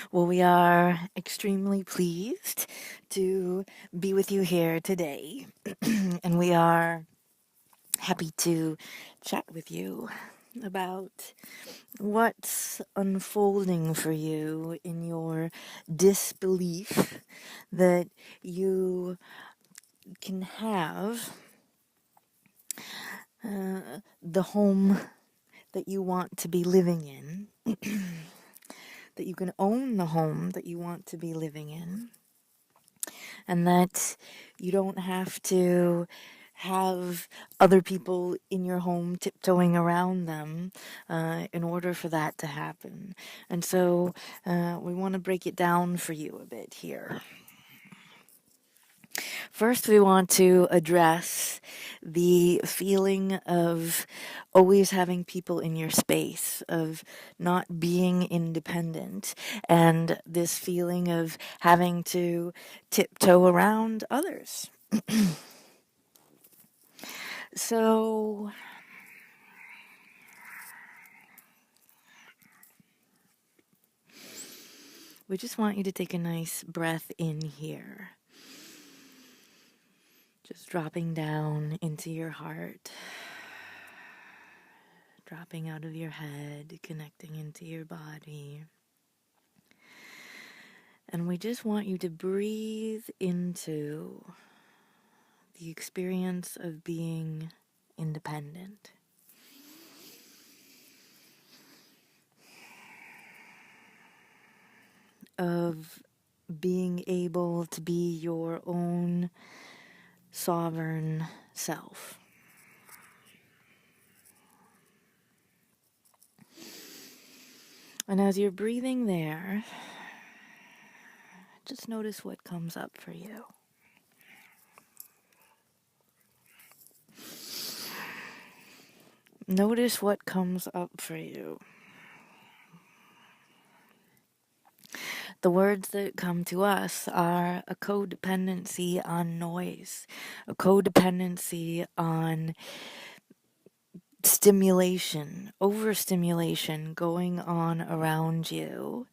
Well, we are extremely pleased to be with you here today, and we are happy to chat with you about what's unfolding for you in your disbelief that you can have the home that you want to be living in, that you can own the home that you want to be living in, and that you don't have to have other people in your home tiptoeing around them in order for that to happen. And so we want to break it down for you a bit here. First, we want to address the feeling of always having people in your space, of not being independent, and this feeling of having to tiptoe around others. So, we just want you to take a nice breath in here. Just dropping down into your heart, dropping out of your head, connecting into your body. And we just want you to breathe into the experience of being independent. Of being able to be your own sovereign self. And as you're breathing there, just notice what comes up for you. Notice what comes up for you. The words that come to us are a codependency on noise, a codependency on stimulation, overstimulation going on around you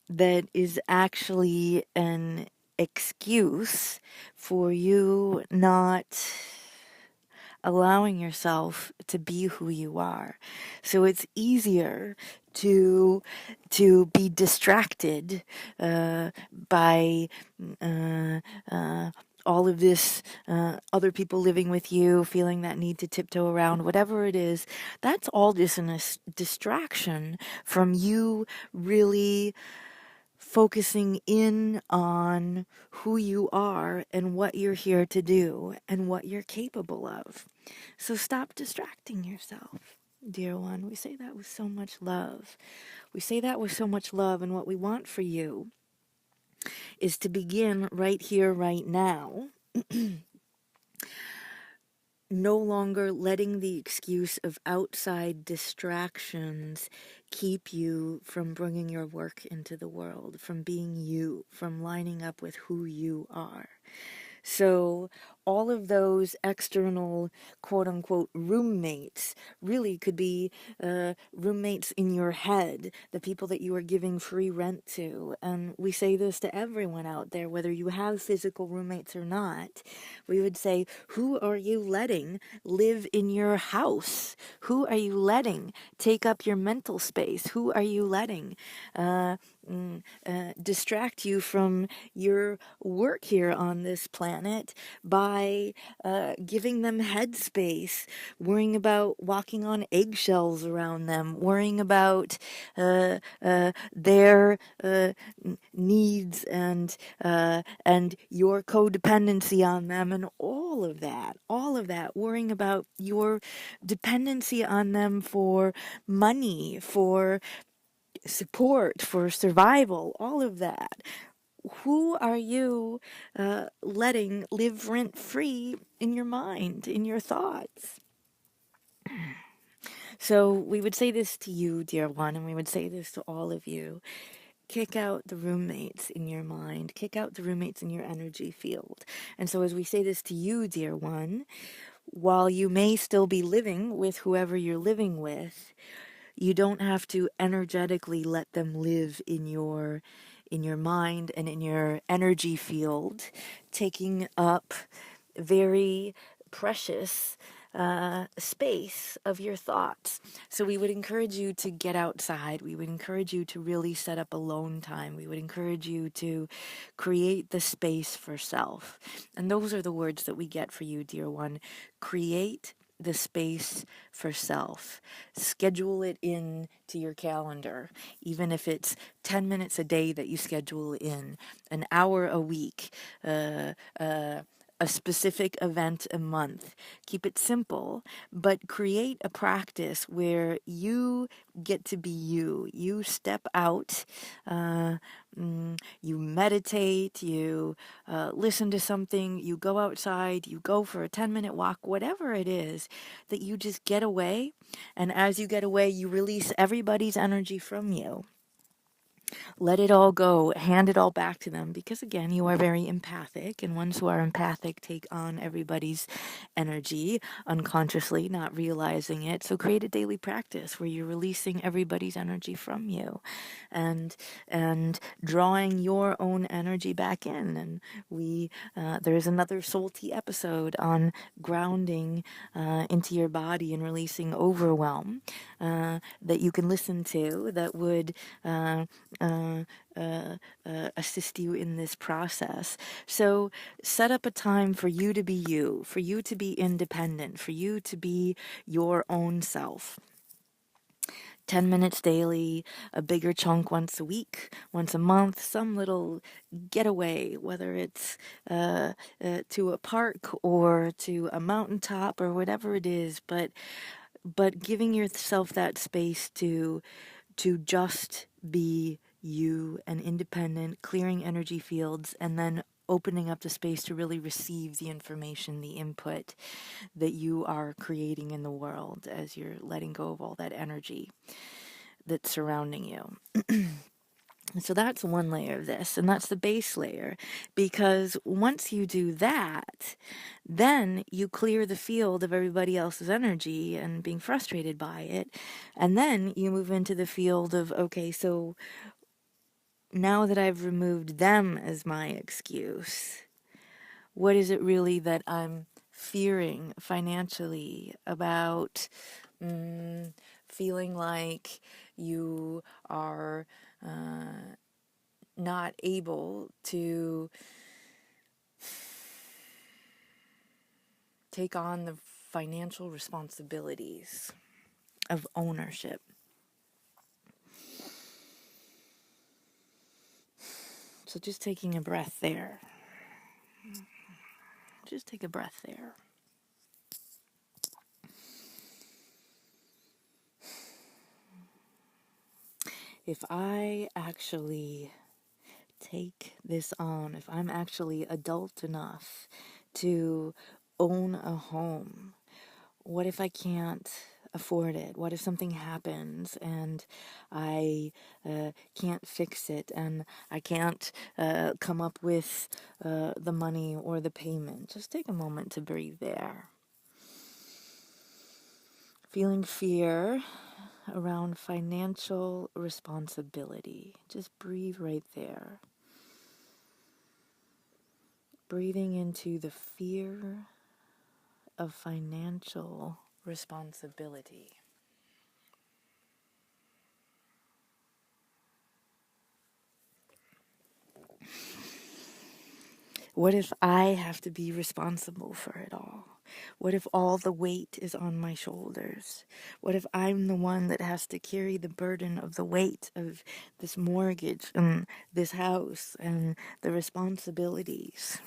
that is actually an excuse for you not allowing yourself to be who you are. So it's easier to be distracted by all of this, other people living with you, feeling that need to tiptoe around, whatever it is. That's all just a distraction from you really focusing in on who you are and what you're here to do and what you're capable of. So stop distracting yourself, dear one. We say that with so much love. We say that with so much love, and what we want for you is to begin right here, right now. No longer letting the excuse of outside distractions keep you from bringing your work into the world, from being you, from lining up with who you are. So all of those external quote-unquote roommates really could be roommates in your head, the people that you are giving free rent to. And we say this to everyone out there, whether you have physical roommates or not. We would say, who are you letting live in your house? Who are you letting take up your mental space? Who are you letting distract you from your work here on this planet by giving them headspace, worrying about walking on eggshells around them, worrying about their needs and your codependency on them, and all of that, worrying about your dependency on them for money, for support, for survival, all of that. Who are you letting live rent free in your mind, in your thoughts? So we would say this to you, dear one, and we would say this to all of you. Kick out the roommates in your mind. Kick out the roommates in your energy field. And so as we say this to you, dear one, while you may still be living with whoever you're living with, You don't have to energetically let them live in your mind and in your energy field, taking up very precious space of your thoughts. So we would encourage you to get outside. We would encourage you to really set up alone time. We would encourage you to create the space for self. And those are the words that we get for you, dear one. Create the space for self. Schedule it in to your calendar, even if it's 10 minutes a day that you schedule in, an hour a week, a specific event a month. Keep it simple, but create a practice where you get to be you. You step out, you meditate, you listen to something, you go outside, you go for a 10-minute walk, whatever it is, that you just get away. And as you get away, you release everybody's energy from you. Let it all go, hand it all back to them, because again, you are very empathic, and ones who are empathic take on everybody's energy unconsciously, not realizing it. So create a daily practice where you're releasing everybody's energy from you and drawing your own energy back in. And there's another Soul Tea episode on grounding into your body and releasing overwhelm that you can listen to that would uh, assist you in this process. So set up a time for you to be you, for you to be independent, for you to be your own self. 10 minutes daily, a bigger chunk once a week, once a month, some little getaway, whether it's to a park or to a mountaintop or whatever it is, but giving yourself that space to just be you and independent, clearing energy fields, and then opening up the space to really receive the information, the input that you are creating in the world as you're letting go of all that energy that's surrounding you. So that's one layer of this, and that's the base layer, because once you do that, then you clear the field of everybody else's energy and being frustrated by it, and then you move into the field of, okay, so now that I've removed them as my excuse, what is it really that I'm fearing financially about feeling like you are not able to take on the financial responsibilities of ownership? So just taking a breath there. Just take a breath there. If I actually take this on, if I'm actually adult enough to own a home, what if I can't afford it? What if something happens and I can't fix it and I can't come up with the money or the payment? Just take a moment to breathe there. Feeling fear around financial responsibility. Just breathe right there. Breathing into the fear of financial responsibility. What if I have to be responsible for it all? What if all the weight is on my shoulders? What if I'm the one that has to carry the burden of the weight of this mortgage and this house and the responsibilities?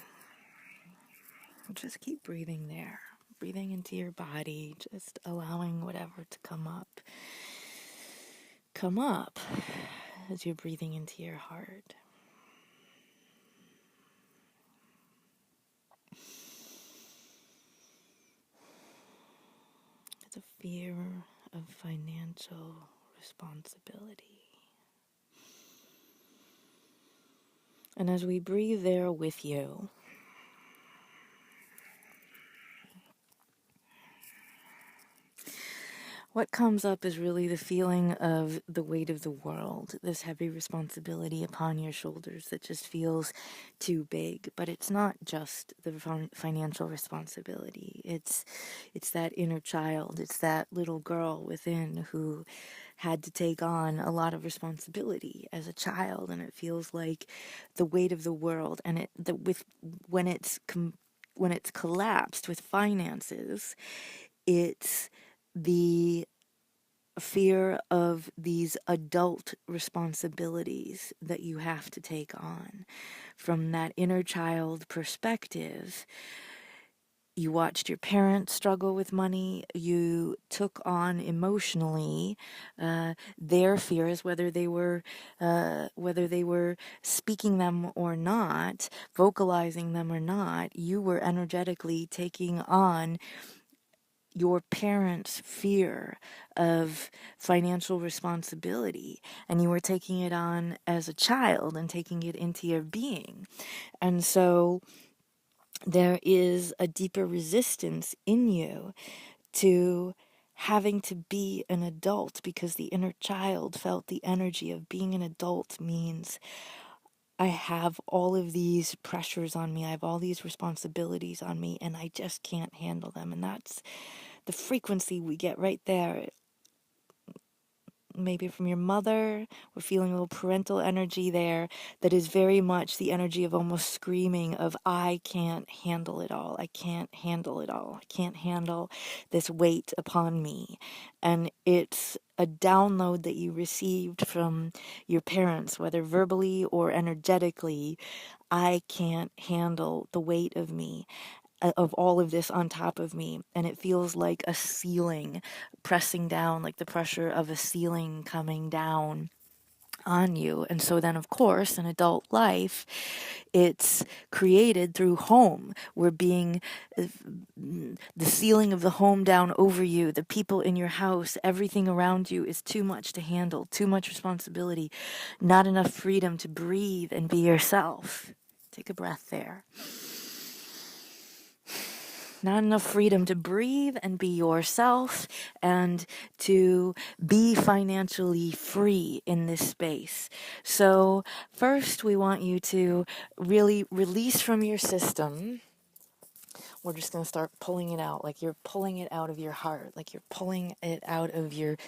Just keep breathing there. Breathing into your body, just allowing whatever to come up. Come up as you're breathing into your heart. The fear of financial responsibility. And as we breathe there with you, What comes up is really the feeling of the weight of the world, this heavy responsibility upon your shoulders that just feels too big. But it's not just the financial responsibility. It's that inner child. It's that little girl within who had to take on a lot of responsibility as a child, and it feels like the weight of the world. And when when it's collapsed with finances, it's the fear of these adult responsibilities that you have to take on. From that inner child perspective, you watched your parents struggle with money. You took on emotionally their fears, whether they were speaking them or not, vocalizing them or not. You were energetically taking on your parents' fear of financial responsibility, and you were taking it on as a child and taking it into your being. And so there is a deeper resistance in you to having to be an adult, because the inner child felt the energy of being an adult means I have all of these pressures on me, I have all these responsibilities on me, and I just can't handle them. And that's the frequency we get right there. Maybe from your mother, we're feeling a little parental energy there that is very much the energy of almost screaming of, I can't handle it all, I can't handle it all, I can't handle this weight upon me. And it's a download that you received from your parents, whether verbally or energetically. I can't handle the weight of me, of all of this on top of me, and it feels like a ceiling pressing down, like the pressure of a ceiling coming down on you. And so then, of course, in adult life, it's created through home. We're being the ceiling of the home down over you, the people in your house, everything around you is too much to handle, too much responsibility, not enough freedom to breathe and be yourself. Take a breath there. Not enough freedom to breathe and be yourself and to be financially free in this space. So first we want you to really release from your system. We're just going to start pulling it out, like you're pulling it out of your heart, like you're pulling it out of your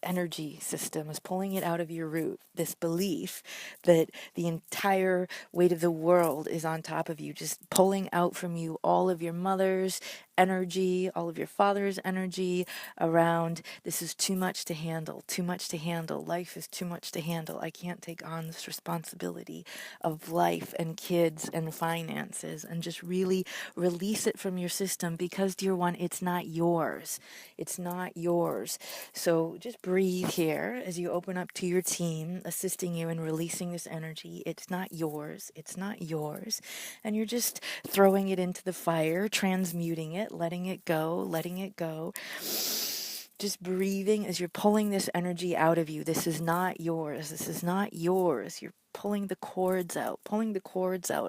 energy system, is pulling it out of your root, this belief that the entire weight of the world is on top of you, just pulling out from you all of your mother's energy, all of your father's energy around, this is too much to handle, too much to handle, life is too much to handle, I can't take on this responsibility of life and kids and finances, and just really release it from your system, because, dear one, it's not yours. It's not yours. So just breathe here as you open up to your team, assisting you in releasing this energy. It's not yours. It's not yours. And you're just throwing it into the fire, transmuting it, letting it go, letting it go. Just breathing as you're pulling this energy out of you. This is not yours. This is not yours. You're pulling the cords out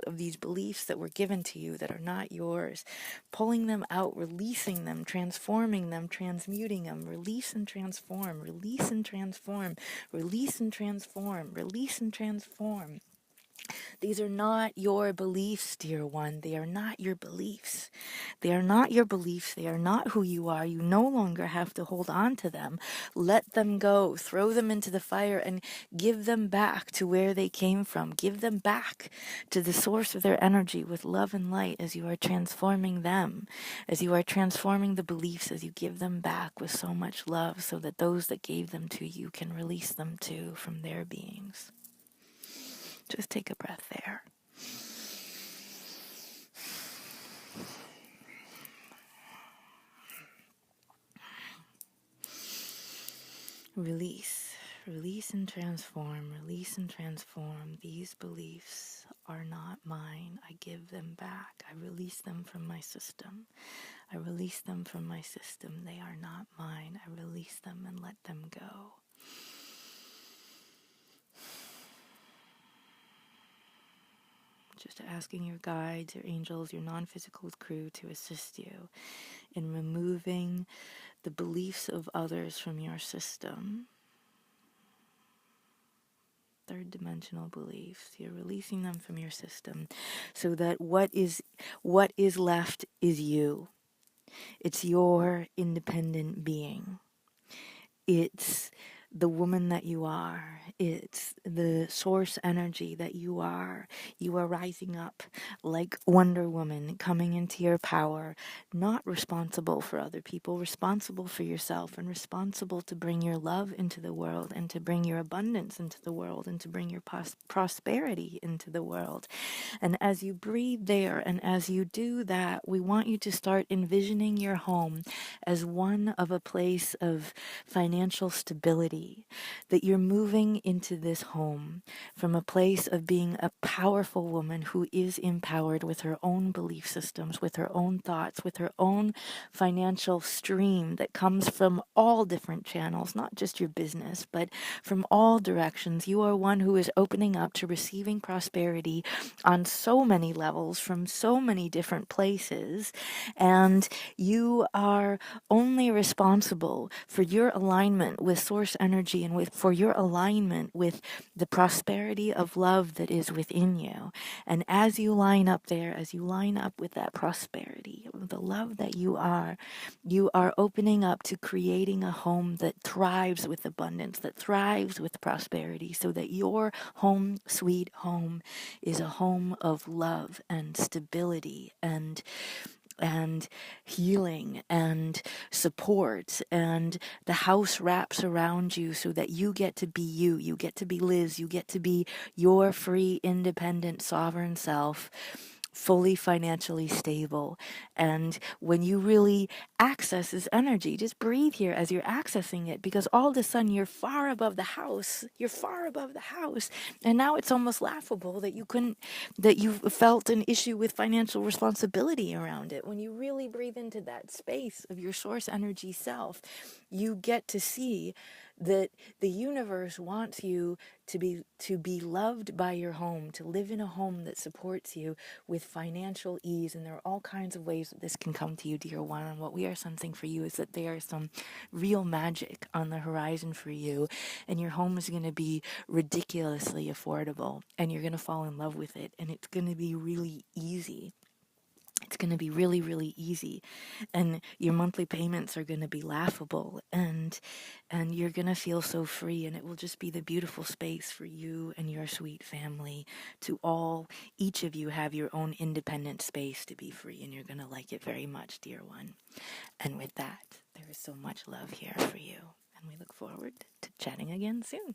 of these beliefs that were given to you that are not yours, pulling them out, releasing them, transforming them, transmuting them. Release and transform, release and transform, release and transform, release and transform. These are not your beliefs, dear one. They are not your beliefs. They are not your beliefs. They are not who you are. You no longer have to hold on to them. Let them go. Throw them into the fire and give them back to where they came from. Give them back to the source of their energy with love and light as you are transforming them, as you are transforming the beliefs, as you give them back with so much love, so that those that gave them to you can release them too from their beings. Just take a breath there. Release. Release and transform. Release and transform. These beliefs are not mine. I give them back. I release them from my system. I release them from my system. They are not mine. I release them and let them go. Just asking your guides, your angels, your non-physical crew to assist you in removing the beliefs of others from your system. Third dimensional beliefs. You're releasing them from your system so that what is left is you. It's your independent being. It's the woman that you are. It's the source energy that you are. You are rising up like Wonder Woman, coming into your power, not responsible for other people, responsible for yourself, and responsible to bring your love into the world, and to bring your abundance into the world, and to bring your prosperity into the world. And as you breathe there, and as you do that, we want you to start envisioning your home as one of a place of financial stability, that you're moving into this home from a place of being a powerful woman who is empowered with her own belief systems, with her own thoughts, with her own financial stream that comes from all different channels, not just your business, but from all directions. You are one who is opening up to receiving prosperity on so many levels from so many different places, and you are only responsible for your alignment with source energy and for your alignment with the prosperity of love that is within you. And as you line up there, as you line up with that prosperity, the love that you are opening up to creating a home that thrives with abundance, that thrives with prosperity, so that your home, sweet home, is a home of love and stability and healing and support, and the house wraps around you so that you get to be you get to be Liz, you get to be your free, independent, sovereign self, fully financially stable. And when you really access this energy, just breathe here as you're accessing it, because all of a sudden you're far above the house. And now it's almost laughable that you felt an issue with financial responsibility around it. When you really breathe into that space of your source energy self, you get to see that the universe wants you to be loved by your home, to live in a home that supports you with financial ease. And there are all kinds of ways that this can come to you, dear one. And what we are sensing for you is that there is some real magic on the horizon for you, and your home is going to be ridiculously affordable, and you're going to fall in love with it, and it's going to be really easy. It's going to be really, really easy, and your monthly payments are going to be laughable, and you're going to feel so free, and it will just be the beautiful space for you and your sweet family to each of you have your own independent space to be free, and you're going to like it very much, dear one. And with that, there is so much love here for you, and we look forward to chatting again soon.